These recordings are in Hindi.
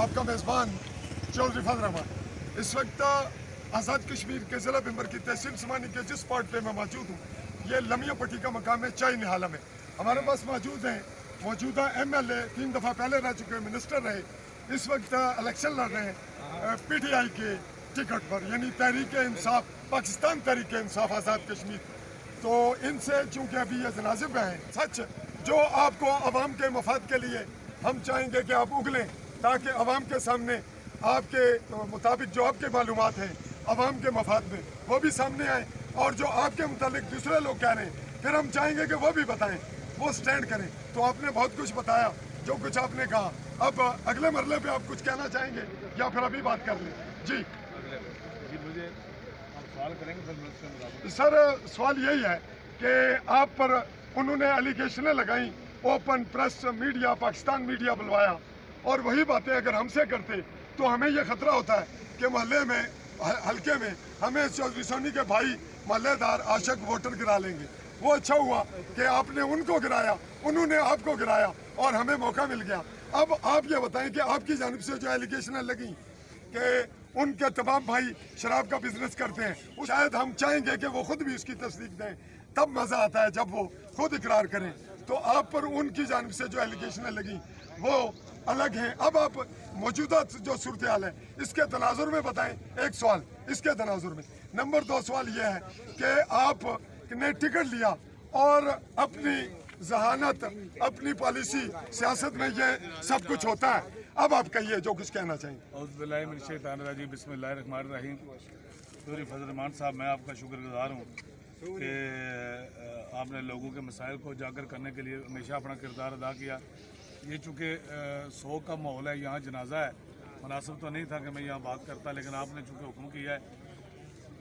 आपका मेज़बान चौधरी फजल रहमान। इस वक्त आज़ाद कश्मीर के ज़िला बिम्बर की तहसील समानी के जिस पार्ट पे मैं मौजूद हूँ, ये लमिया पट्टी का मकाम है, चाय निहाला में। हमारे पास मौजूद हैं मौजूदा MLA, 3 दफ़ा पहले रह चुके मिनिस्टर रहे, इस वक्त इलेक्शन लड़ रहे हैं PTI के टिकट पर, यानी तहरीक इंसाफ, पाकिस्तान तहरीक इंसाफ आज़ाद कश्मीर। तो इनसे चूँकि अभी ये जनाज़िब में हैं, सच जो आपको अवाम के मफाद के लिए हम चाहेंगे कि आप उगलें, ताकि अवाम के सामने आपके मुताबिक जो आपके मालूमात हैं अवाम के मफाद में वो भी सामने आए, और जो आपके मुताबिक दूसरे लोग कह रहे हैं फिर हम चाहेंगे कि वो भी बताएं, वो स्टैंड करें। तो आपने बहुत कुछ बताया, जो कुछ आपने कहा, अब अगले मरले पे आप कुछ कहना चाहेंगे या फिर अभी बात कर लें? जी मुझे आप सवाल करेंगे फिर सर, सवाल यही है कि आप पर उन्होंने एलिगेशनें लगाई, open press media, Pakistan media बुलवाया, और वही बातें अगर हमसे करते तो हमें यह खतरा होता है कि मोहल्ले में, हल्के में हमें चौधरी सोनी के भाई मोहल्लेदार आशक वोटर गिरा लेंगे। वो अच्छा हुआ कि आपने उनको गिराया, उन्होंने आपको गिराया और हमें मौका मिल गया। अब आप ये बताएं कि आपकी जानिब से जो एलिगेशनें लगी कि उनके तमाम भाई शराब का बिजनेस करते हैं, शायद हम चाहेंगे कि वो खुद भी उसकी तस्दीक दें, तब मज़ा आता है जब वो खुद इकरार करें। तो आप पर उनकी जानिब से जो एलिगेशनें लगी वो अलग हैं। अब आप मौजूदा जो सूरत हाल है इसके तनाजुर में बताएं। एक सवाल इसके तनाजुर में। नंबर 2 सवाल ये है कि आपने टिकट लिया और अपनी जहानत, अपनी पॉलिसी, सियासत में ये सब कुछ होता है। अब आप कहिए जो कुछ कहना चाहिए। बिस्मिल्लाहिर्रहमानिर्रहीम। चौधरी फजल रहमान साहब, मैं आपका शुक्रगुजार हूँ कि आपने लोगों के मसाइल को उजागर करने के लिए हमेशा अपना किरदार अदा किया। ये चूँकि शोक का माहौल है, यहाँ जनाजा है, मुनासिब तो नहीं था कि मैं यहाँ बात करता, लेकिन आपने चूँकि हुक्म किया है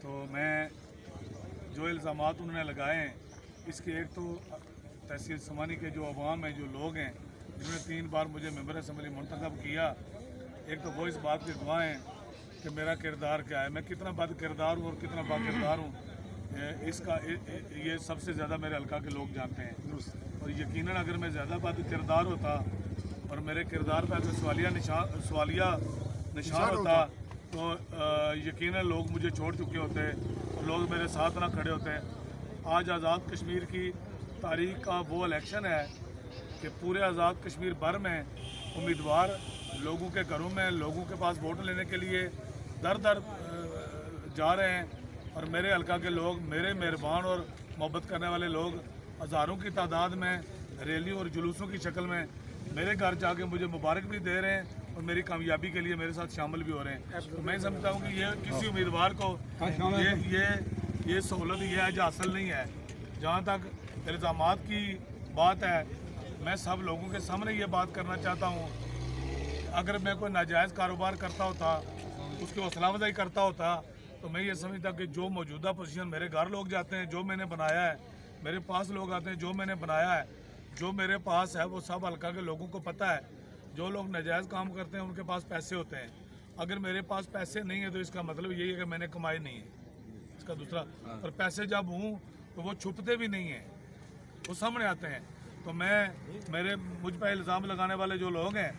तो मैं जो इल्ज़ामात उन्होंने लगाए हैं, इसके एक तो तहसील समानी के जो अवाम हैं, जो लोग हैं जिन्होंने 3 बार मुझे मेंबर असम्बली मुंतखब किया, एक तो वो इस बात की गवाह हैं कि मेरा किरदार क्या है, मैं कितना बद किरदार हूँ और कितना बाकिरदार हूँ, इसका ये सबसे ज़्यादा मेरे हल्का के लोग जानते हैं। और यकीनन अगर मैं ज़्यादा बद किरदार होता और मेरे किरदार पर अगर सवालिया निशान होता तो यकीनन लोग मुझे छोड़ चुके होते और लोग मेरे साथ ना खड़े होते। आज आज़ाद कश्मीर की तारीख का वो इलेक्शन है कि पूरे आज़ाद कश्मीर भर में उम्मीदवार लोगों के घरों में, लोगों के पास वोट लेने के लिए दर दर जा रहे हैं, और मेरे हल्का के लोग, मेरे मेहरबान और मोहब्बत करने वाले लोग हज़ारों की तादाद में रैलियों और जुलूसों की शक्ल में मेरे घर जाके मुझे मुबारक भी दे रहे हैं और मेरी कामयाबी के लिए मेरे साथ शामिल भी हो रहे हैं। तो मैं समझता हूँ कि ये किसी उम्मीदवार को ये सहूलत ये आज हासिल नहीं है। जहाँ तक इल्ज़ामात की बात है, मैं सब लोगों के सामने ये बात करना चाहता हूँ, अगर मैं कोई नाजायज़ कारोबार करता होता, उसकी हौसला अफजाई करता होता, तो मैं ये समझता कि जो मौजूदा पोजीशन मेरे घर लोग जाते हैं, जो मैंने बनाया है, मेरे पास लोग आते हैं, जो मैंने बनाया है, जो मेरे पास है, वो सब हल्का के लोगों को पता है। जो लोग नाजायज़ काम करते हैं उनके पास पैसे होते हैं, अगर मेरे पास पैसे नहीं है तो इसका मतलब यही है कि मैंने कमाए नहीं है। इसका दूसरा, और पैसे जब हूँ तो वो छुपते भी नहीं हैं, वो सामने आते हैं। तो मैं मुझ पर इल्ज़ाम लगाने वाले जो लोग हैं,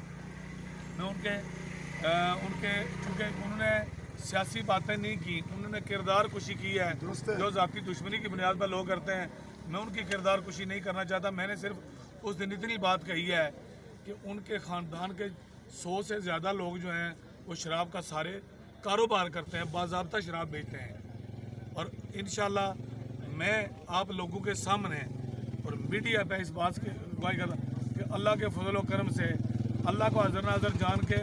मैं उनके चूँकि उन्होंने सियासी बातें नहीं की, उन्होंने किरदार कुशी की है, जो ज़ाती दुश्मनी की बुनियाद पर लोग करते हैं, मैं उनकी किरदार कुशी नहीं करना चाहता। मैंने सिर्फ उस दिन इतनी बात कही है कि उनके ख़ानदान के 100 से ज़्यादा लोग जो हैं वो शराब का सारे कारोबार करते हैं, बाज़ाब्ता शराब बेचते हैं। और इंशाल्लाह मैं आप लोगों के सामने और मीडिया पे इस बात की गवाही करता कि अल्लाह के फजल व करम से, अल्लाह को हाज़िर नाज़िर जान के,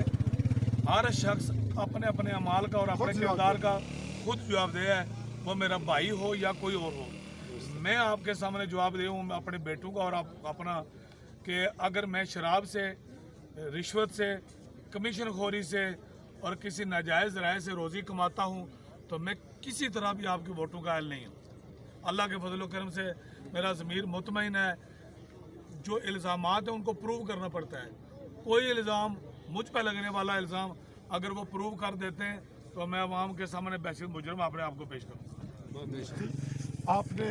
हर शख्स अपने अपने अमाल का और अपने किरदार का खुद जवाबदेह है, वो मेरा भाई हो या कोई और हो। मैं आपके सामने जवाबदेह हूँ अपने बेटों का और अपना, कि अगर मैं शराब से, रिश्वत से, कमीशन खोरी से और किसी नाजायज़ राय से रोज़ी कमाता हूँ तो मैं किसी तरह भी आपके वोटों का अहल नहीं हूँ। अल्लाह के फजल व करम से मेरा ज़मीर मुतमईन है। जो इल्ज़ामात हैं उनको प्रूव करना पड़ता है। कोई इल्ज़ाम, मुझ पर लगने वाला इल्ज़ाम अगर वो प्रूव कर देते हैं तो मैं अवाम के सामने बहसीत मुजरिम अपने आप को पेश करूँगा। आपने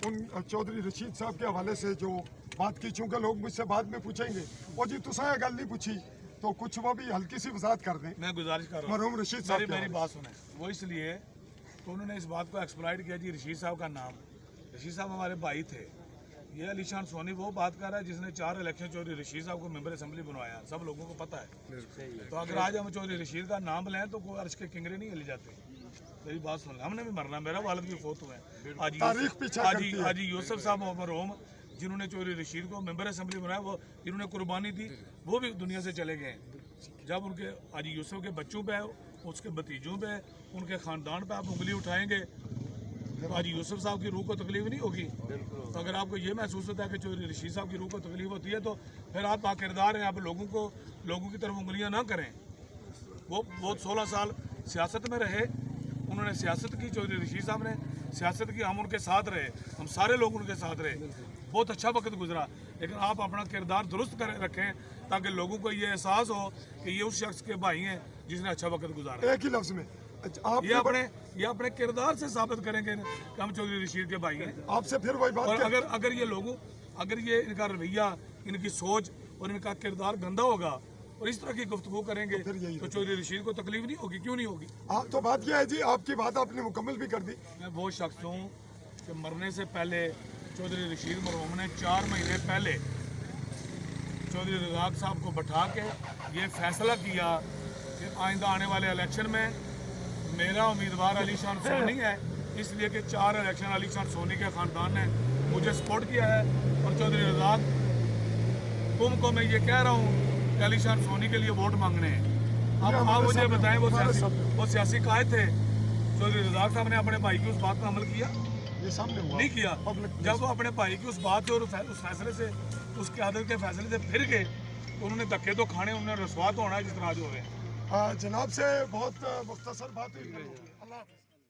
उन चौधरी रशीद साहब के हवाले से जो बात की, चूँकि लोग मुझसे बाद में पूछेंगे, वो जी तुसां गल नहीं पूछी तो कुछ वो भी हल्की सी वजाहत कर दें। मैं गुजारिश कर रहा मरहूम रशीद हूँ, साहब मेरी बात सुने। वो इसलिए तो उन्होंने इस बात को एक्सप्लॉइट किया जी, रशीद साहब का नाम, रशीद साहब हमारे भाई थे। ये अलीशान सोनी वो बात कर रहा है जिसने 4 इलेक्शन चौधरी रशीद साहब को मेंबर असेंबली बनवाया, सब लोगों को पता है। तो अगर आज हम चौधरी रशीद का नाम लें तो कोई अर्श के किंगरे नहीं हिल जाते। मेरी बात सुन, हमने भी मरना, मेरा वालिद भी फौत हुआ है। आज यूसुफ साहब मरहूम जिन्होंने चौधरी रशीद को मेंबर असेंबली बनाया, वो जिन्होंने कुर्बानी दी, वो भी दुनिया से चले गए। जब उनके आज यूसुफ के बच्चों पे, उसके भतीजों पे, उनके ख़ानदान पे आप उंगली उठाएंगे तो आज यूसुफ साहब की रूह को तकलीफ नहीं होगी। तो अगर आपको ये महसूस होता है कि चौधरी रशीद साहब की रूह को तकलीफ होती है तो फिर आप बाकिरदार हैं, आप लोगों की तरफ उंगलियां ना करें। वो 16 साल सियासत में रहे, उन्होंने सियासत की, चौधरी रशीद साहब ने सियासत की, हम उनके साथ रहे, हम सारे लोग उनके साथ रहे, बहुत अच्छा वक्त गुजरा। लेकिन आप अपना किरदार दुरुस्त कर रखें ताकि लोगों को ये एहसास हो कि ये उस शख्स के भाई हैं जिसने अच्छा वक्त गुजारा। एक ही लफ्ज में आप ये अपने किरदार से साबित करेंगे कि हम चौधरी रशीद के भाई हैं। आपसे फिर वही बात, और अगर ये इनका रवैया, इनकी सोच और इनका किरदार गंदा होगा और इस तरह की गुफ्तगू करेंगे तो चौधरी रशीद को तकलीफ नहीं होगी। क्यों नहीं होगी? आप तो बात यह है जी, आपकी बात आपने मुकम्मल भी कर दी। मैं वो शख्स हूँ कि मरने से पहले चौधरी रशीद मरहूम ने 4 महीने पहले चौधरी रज़ाक साहब को बैठा के ये फैसला किया कि आइंदा आने वाले इलेक्शन में मेरा उम्मीदवार अलीशान सोनी है, इसलिए कि 4 इलेक्शन अलीशान सोनी के ख़ानदान ने मुझे सपोर्ट किया है। और चौधरी रज़ाक तुमको मैं ये कह रहा हूँ कि अलीशान सोनी के लिए वोट मांगने हैं। अब आप मुझे बताएं वो सियासी कायद थे, चौधरी रज़ाक साहब ने अपने भाई की उस बात पर अमल किया? ये सामने हुआ नहीं किया। जब वो अपने भाई की उस बात से और उस फैसले से, उसके आदत के फैसले से फिर गए तो उन्होंने धक्के तो खाने, उन्होंने रसवा तो होना है जिस तरह आज हो रहे हैं। जनाब से बहुत मुख्तसर बात हुई। अल्लाह हाफ़िज़।